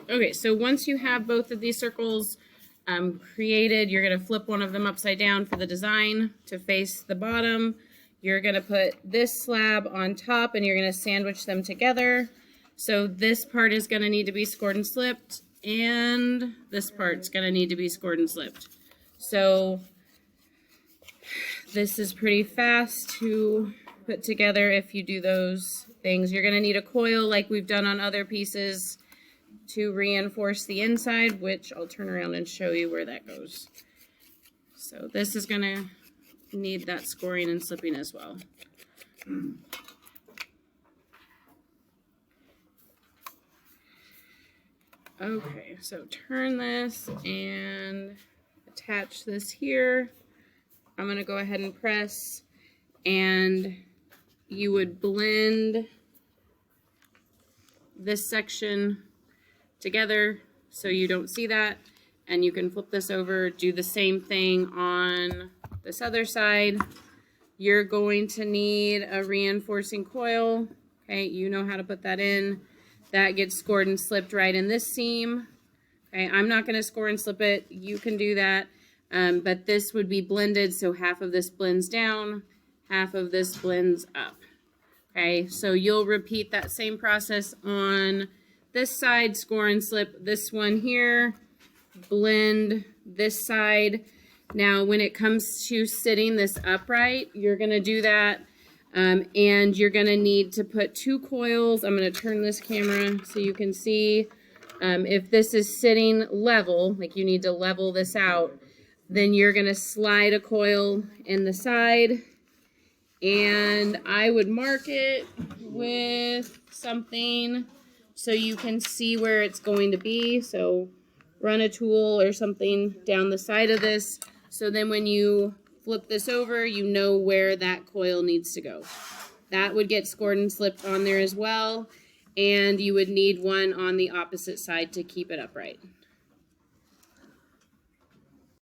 Okay, so once you have both of these circles created, you're going to flip one of them upside down for the design to face the bottom. You're going to put this slab on top and you're going to sandwich them together. So this part is going to need to be scored and slipped, and this part's going to need to be scored and slipped. So this is pretty fast to put together if you do those things. You're going to need a coil like we've done on other pieces to reinforce the inside, which I'll turn around and show you where that goes. So this is going to need that scoring and slipping as well. Okay, so turn this and attach this here. I'm going to go ahead and press, and you would blend this section together so you don't see that, and you can flip this over, do the same thing on this other side. You're going to need a reinforcing coil. Okay, you know how to put that in. That gets scored and slipped right in this seam. Okay, I'm not going to score and slip it. You can do that, but this would be blended, so half of this blends down, half of this blends up. Okay, so you'll repeat that same process on this side, score and slip this one here, blend this side. Now when it comes to sitting this upright, you're going to do that, and you're going to need to put 2 coils. I'm going to turn this camera so you can see. If this is sitting level, like you need to level this out, then you're going to slide a coil in the side, and I would mark it with something so you can see where it's going to be. So run a tool or something down the side of this, so then when you flip this over, you know where that coil needs to go. That would get scored and slipped on there as well, and you would need one on the opposite side to keep it upright.